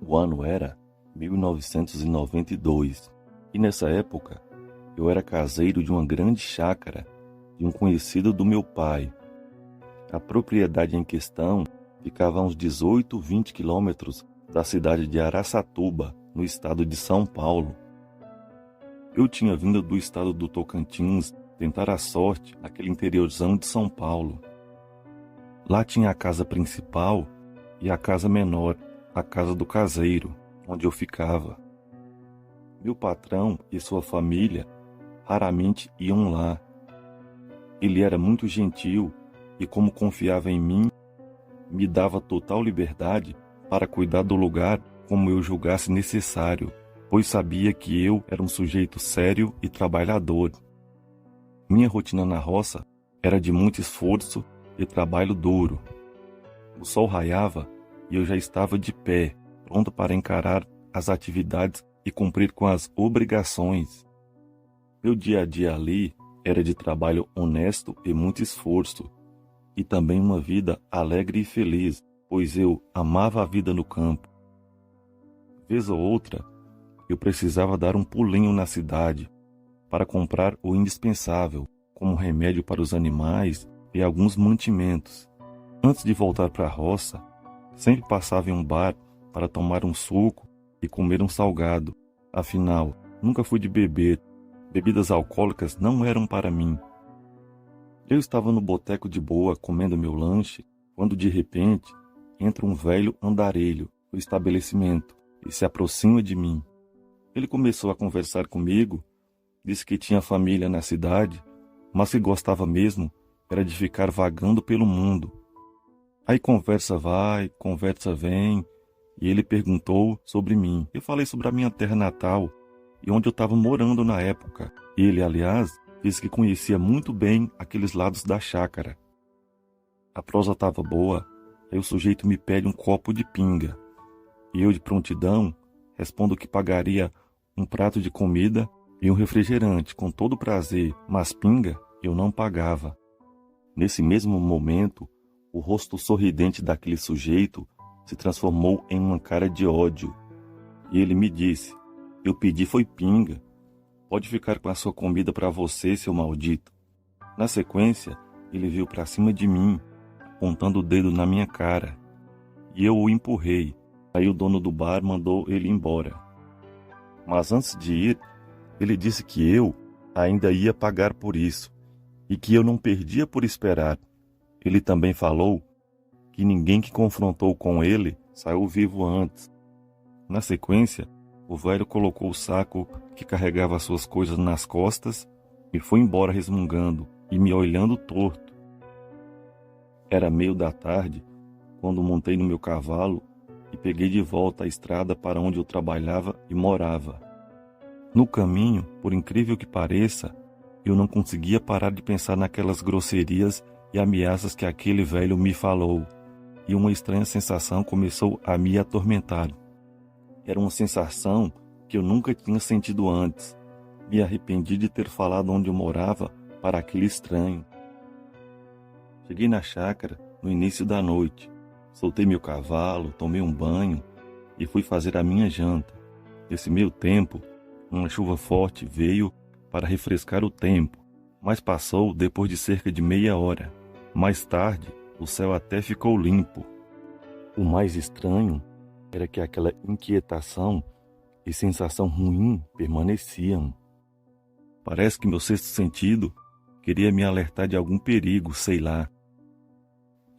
O ano era 1992 e nessa época eu era caseiro de uma grande chácara de um conhecido do meu pai. A propriedade em questão ficava a uns 18, 20 quilômetros da cidade de Araçatuba, no estado de São Paulo. Eu tinha vindo do estado do Tocantins tentar a sorte naquele interiorzão de São Paulo. Lá tinha a casa principal e a casa menor, a casa do caseiro, onde eu ficava. Meu patrão e sua família raramente iam lá. Ele era muito gentil e, como confiava em mim, me dava total liberdade para cuidar do lugar como eu julgasse necessário, pois sabia que eu era um sujeito sério e trabalhador. Minha rotina na roça era de muito esforço e trabalho duro. O sol raiava e eu já estava de pé, pronto para encarar as atividades e cumprir com as obrigações. Meu dia a dia ali era de trabalho honesto e muito esforço, e também uma vida alegre e feliz, pois eu amava a vida no campo. Vez ou outra, eu precisava dar um pulinho na cidade para comprar o indispensável, como remédio para os animais e alguns mantimentos. Antes de voltar para a roça, sempre passava em um bar para tomar um suco e comer um salgado. Afinal, nunca fui de beber. Bebidas alcoólicas não eram para mim. Eu estava no boteco de boa, comendo meu lanche, quando de repente entra um velho andarilho no estabelecimento e se aproxima de mim. Ele começou a conversar comigo, disse que tinha família na cidade, mas que gostava mesmo era de ficar vagando pelo mundo. Aí conversa vai, conversa vem, e ele perguntou sobre mim. Eu falei sobre a minha terra natal e onde eu estava morando na época. Ele, aliás, disse que conhecia muito bem aqueles lados da chácara. A prosa estava boa, aí o sujeito me pede um copo de pinga. E eu, de prontidão, respondo que pagaria um prato de comida e um refrigerante com todo prazer, mas pinga eu não pagava. Nesse mesmo momento, o rosto sorridente daquele sujeito se transformou em uma cara de ódio. E ele me disse: "Eu pedi foi pinga. Pode ficar com a sua comida para você, seu maldito." Na sequência, ele veio para cima de mim, apontando o dedo na minha cara. E eu o empurrei. Aí o dono do bar mandou ele embora. Mas antes de ir, ele disse que eu ainda ia pagar por isso e que eu não perdia por esperar. Ele também falou que ninguém que confrontou com ele saiu vivo antes. Na sequência, o velho colocou o saco que carregava suas coisas nas costas e foi embora resmungando e me olhando torto. Era meio da tarde quando montei no meu cavalo e peguei de volta a estrada para onde eu trabalhava e morava. No caminho, por incrível que pareça, eu não conseguia parar de pensar naquelas grosserias e ameaças que aquele velho me falou, e uma estranha sensação começou a me atormentar. Era uma sensação que eu nunca tinha sentido antes. Me arrependi de ter falado onde eu morava para aquele estranho. Cheguei na chácara no início da noite. Soltei meu cavalo, tomei um banho e fui fazer a minha janta. Nesse meio tempo, uma chuva forte veio para refrescar o tempo, mas passou depois de cerca de meia hora. Mais tarde, o céu até ficou limpo. O mais estranho era que aquela inquietação e sensação ruim permaneciam. Parece que meu sexto sentido queria me alertar de algum perigo, sei lá.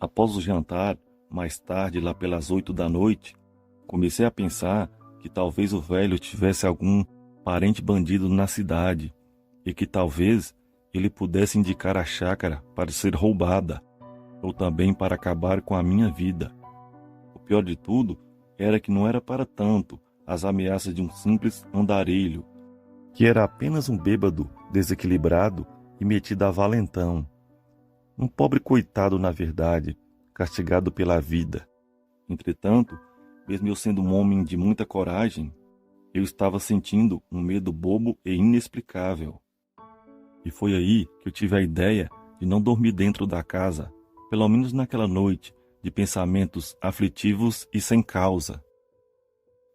Após o jantar, mais tarde, lá pelas 8 da noite, comecei a pensar que talvez o velho tivesse algum parente bandido na cidade e que talvez ele pudesse indicar a chácara para ser roubada ou também para acabar com a minha vida. O pior de tudo era que não era para tanto as ameaças de um simples andarilho, que era apenas um bêbado desequilibrado e metido a valentão. Um pobre coitado, na verdade, castigado pela vida. Entretanto, mesmo eu sendo um homem de muita coragem, eu estava sentindo um medo bobo e inexplicável. E foi aí que eu tive a ideia de não dormir dentro da casa, pelo menos naquela noite, de pensamentos aflitivos e sem causa.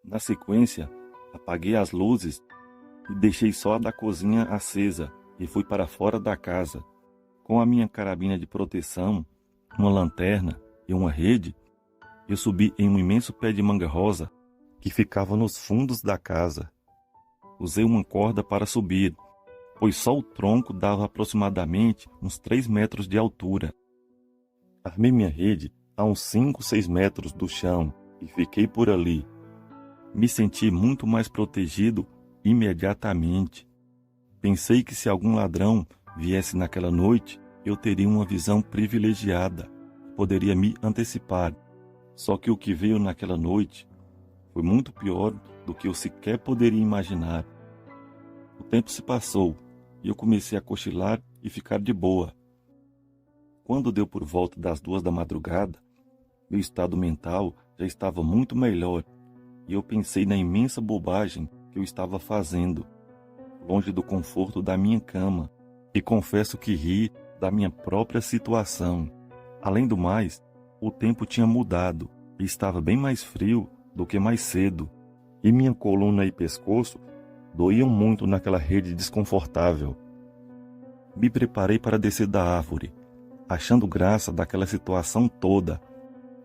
Na sequência, apaguei as luzes e deixei só a da cozinha acesa e fui para fora da casa. Com a minha carabina de proteção, uma lanterna e uma rede, eu subi em um imenso pé de manga rosa que ficava nos fundos da casa. Usei uma corda para subir, pois só o tronco dava aproximadamente uns 3 metros de altura. Armei minha rede a uns 5, 6 metros do chão e fiquei por ali. Me senti muito mais protegido imediatamente. Pensei que se algum ladrão viesse naquela noite, eu teria uma visão privilegiada, poderia me antecipar. Só que o que veio naquela noite foi muito pior do que eu sequer poderia imaginar. O tempo se passou e eu comecei a cochilar e ficar de boa. Quando deu por volta das 2 da madrugada, meu estado mental já estava muito melhor e eu pensei na imensa bobagem que eu estava fazendo, longe do conforto da minha cama, e confesso que ri da minha própria situação. Além do mais, o tempo tinha mudado e estava bem mais frio do que mais cedo, e minha coluna e pescoço doíam muito naquela rede desconfortável. Me preparei para descer da árvore, achando graça daquela situação toda,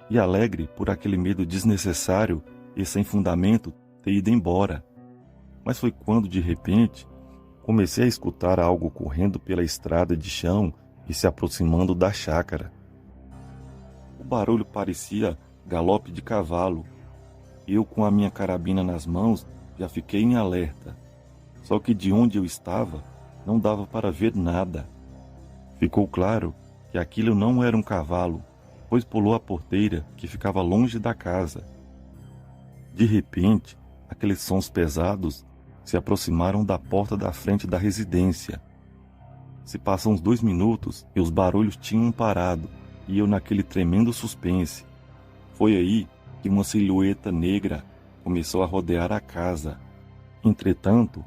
e alegre por aquele medo desnecessário e sem fundamento ter ido embora. Mas foi quando, de repente, comecei a escutar algo correndo pela estrada de chão e se aproximando da chácara. O barulho parecia galope de cavalo. Eu, com a minha carabina nas mãos, já fiquei em alerta. Só que de onde eu estava, não dava para ver nada. Ficou claro que aquilo não era um cavalo, pois pulou a porteira que ficava longe da casa. De repente, aqueles sons pesados se aproximaram da porta da frente da residência. Se passam uns 2 minutos e os barulhos tinham parado, e eu naquele tremendo suspense. Foi aí que uma silhueta negra começou a rodear a casa. Entretanto,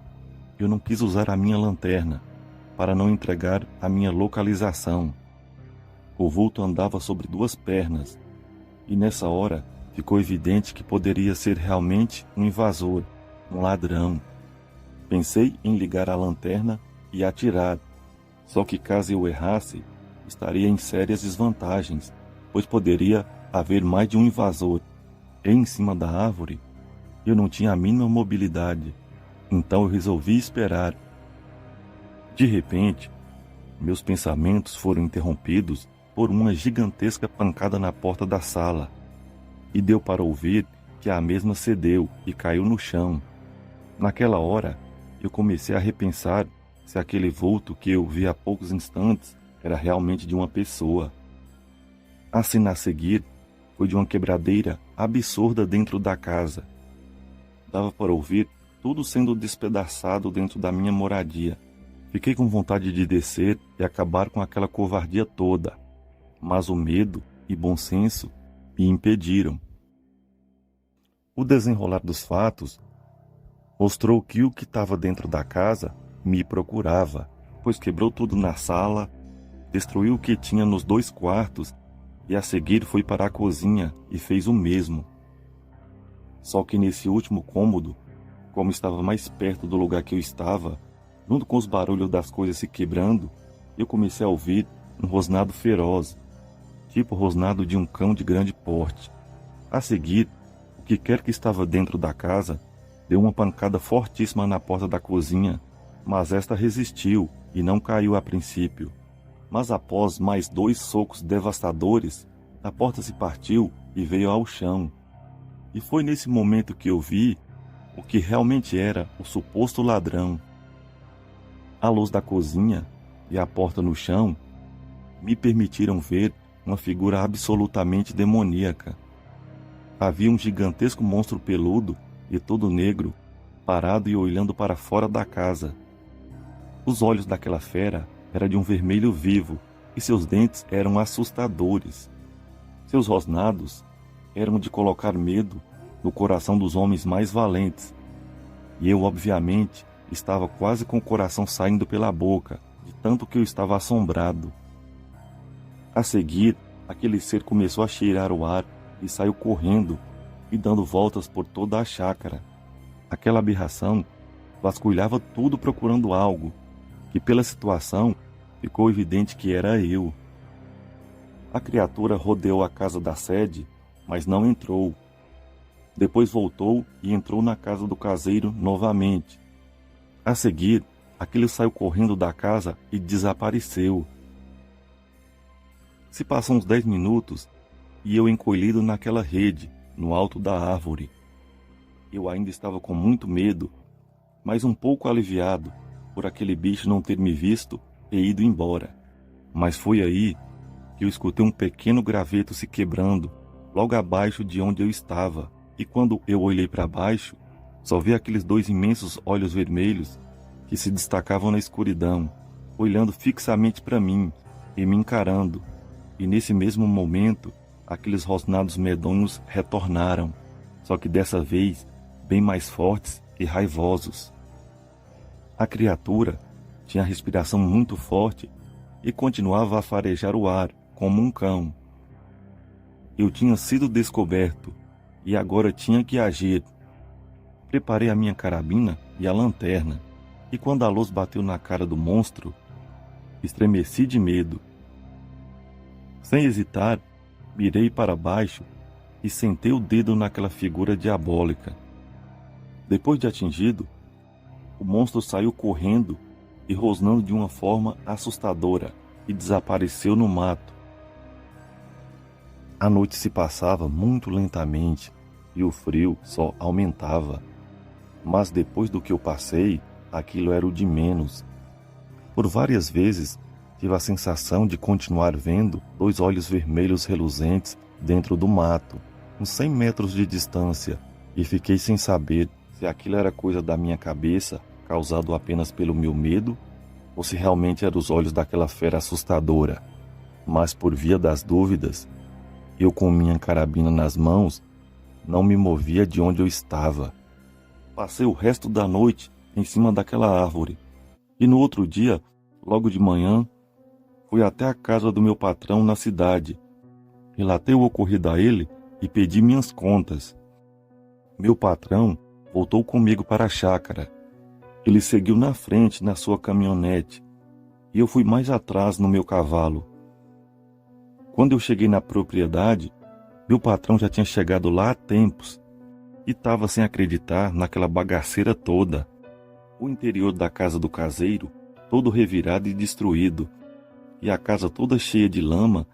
eu não quis usar a minha lanterna, para não entregar a minha localização. O vulto andava sobre 2 pernas, e nessa hora ficou evidente que poderia ser realmente um invasor, um ladrão. Pensei em ligar a lanterna e atirar, só que caso eu errasse, estaria em sérias desvantagens, pois poderia haver mais de um invasor. E em cima da árvore, eu não tinha a mínima mobilidade, então eu resolvi esperar. De repente, meus pensamentos foram interrompidos por uma gigantesca pancada na porta da sala, e deu para ouvir que a mesma cedeu e caiu no chão. Naquela hora, eu comecei a repensar se aquele vulto que eu vi há poucos instantes era realmente de uma pessoa. A cena a seguir foi de uma quebradeira absurda dentro da casa. Dava para ouvir tudo sendo despedaçado dentro da minha moradia. Fiquei com vontade de descer e acabar com aquela covardia toda, mas o medo e bom senso me impediram. O desenrolar dos fatos mostrou que o que estava dentro da casa me procurava, pois quebrou tudo na sala, destruiu o que tinha nos 2 quartos e a seguir foi para a cozinha e fez o mesmo. Só que nesse último cômodo, como estava mais perto do lugar que eu estava, junto com os barulhos das coisas se quebrando, eu comecei a ouvir um rosnado feroz, tipo o rosnado de um cão de grande porte. A seguir, o que quer que estava dentro da casa deu uma pancada fortíssima na porta da cozinha, mas esta resistiu e não caiu a princípio. Mas após mais 2 socos devastadores, a porta se partiu e veio ao chão. E foi nesse momento que eu vi o que realmente era o suposto ladrão. A luz da cozinha e a porta no chão me permitiram ver uma figura absolutamente demoníaca. Havia um gigantesco monstro peludo e todo negro, parado e olhando para fora da casa. Os olhos daquela fera eram de um vermelho vivo e seus dentes eram assustadores. Seus rosnados eram de colocar medo no coração dos homens mais valentes. E eu, obviamente, estava quase com o coração saindo pela boca, de tanto que eu estava assombrado. A seguir, aquele ser começou a cheirar o ar e saiu correndo, e dando voltas por toda a chácara. Aquela aberração vasculhava tudo procurando algo, que pela situação ficou evidente que era eu. A criatura rodeou a casa da sede, mas não entrou. Depois voltou e entrou na casa do caseiro novamente. A seguir, aquele saiu correndo da casa e desapareceu. Se passam uns 10 minutos e eu encolhido naquela rede, no alto da árvore. Eu ainda estava com muito medo, mas um pouco aliviado por aquele bicho não ter me visto e ido embora. Mas foi aí que eu escutei um pequeno graveto se quebrando logo abaixo de onde eu estava. E quando eu olhei para baixo, só vi aqueles dois imensos olhos vermelhos que se destacavam na escuridão, olhando fixamente para mim e me encarando. E nesse mesmo momento, aqueles rosnados medonhos retornaram, só que dessa vez bem mais fortes e raivosos. A criatura tinha a respiração muito forte e continuava a farejar o ar como um cão. Eu tinha sido descoberto e agora tinha que agir. Preparei a minha carabina e a lanterna, e quando a luz bateu na cara do monstro, estremeci de medo. Sem hesitar, mirei para baixo e sentei o dedo naquela figura diabólica. Depois de atingido, o monstro saiu correndo e rosnando de uma forma assustadora e desapareceu no mato. A noite se passava muito lentamente e o frio só aumentava. Mas depois do que eu passei, aquilo era o de menos. Por várias vezes, tive a sensação de continuar vendo dois olhos vermelhos reluzentes dentro do mato, uns 100 metros de distância, e fiquei sem saber se aquilo era coisa da minha cabeça, causado apenas pelo meu medo, ou se realmente eram os olhos daquela fera assustadora. Mas por via das dúvidas, eu com minha carabina nas mãos, não me movia de onde eu estava. Passei o resto da noite em cima daquela árvore, e no outro dia, logo de manhã, fui até a casa do meu patrão na cidade. Relatei o ocorrido a ele e pedi minhas contas. Meu patrão voltou comigo para a chácara. Ele seguiu na frente na sua caminhonete e eu fui mais atrás no meu cavalo. Quando eu cheguei na propriedade, meu patrão já tinha chegado lá há tempos e estava sem acreditar naquela bagaceira toda. O interior da casa do caseiro todo revirado e destruído, e a casa toda cheia de lama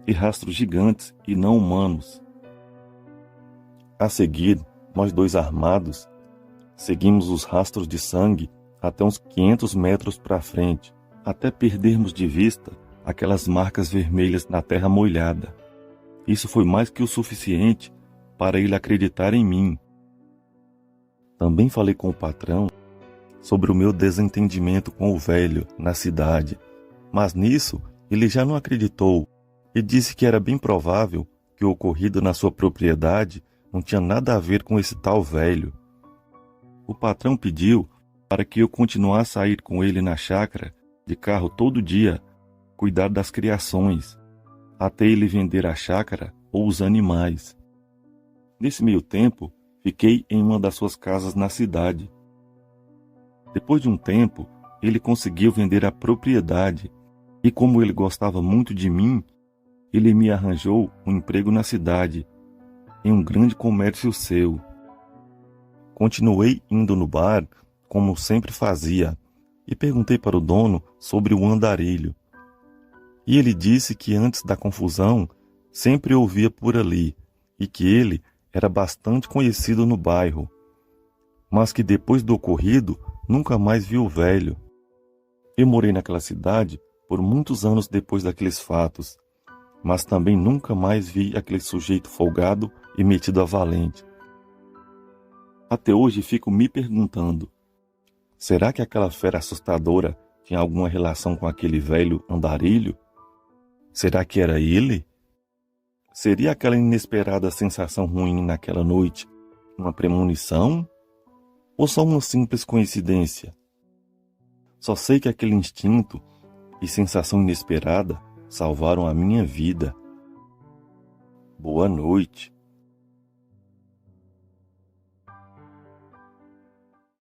e rastros gigantes e não humanos. A seguir, nós dois armados, seguimos os rastros de sangue até uns 500 metros para frente, até perdermos de vista aquelas marcas vermelhas na terra molhada. Isso foi mais que o suficiente para ele acreditar em mim. Também falei com o patrão sobre o meu desentendimento com o velho na cidade, mas nisso ele já não acreditou e disse que era bem provável que o ocorrido na sua propriedade não tinha nada a ver com esse tal velho. O patrão pediu para que eu continuasse a ir com ele na chácara de carro todo dia, cuidar das criações, até ele vender a chácara ou os animais. Nesse meio tempo, fiquei em uma das suas casas na cidade. Depois de um tempo, ele conseguiu vender a propriedade e, como ele gostava muito de mim, ele me arranjou um emprego na cidade, em um grande comércio seu. Continuei indo no bar, como sempre fazia, e perguntei para o dono sobre o andarilho. E ele disse que antes da confusão sempre ouvia por ali e que ele era bastante conhecido no bairro, mas que depois do ocorrido nunca mais viu o velho. Eu morei naquela cidade por muitos anos depois daqueles fatos, mas também nunca mais vi aquele sujeito folgado e metido a valente. Até hoje fico me perguntando, será que aquela fera assustadora tinha alguma relação com aquele velho andarilho? Será que era ele? Seria aquela inesperada sensação ruim naquela noite uma premonição? Ou só uma simples coincidência? Só sei que aquele instinto e sensação inesperada salvaram a minha vida. Boa noite.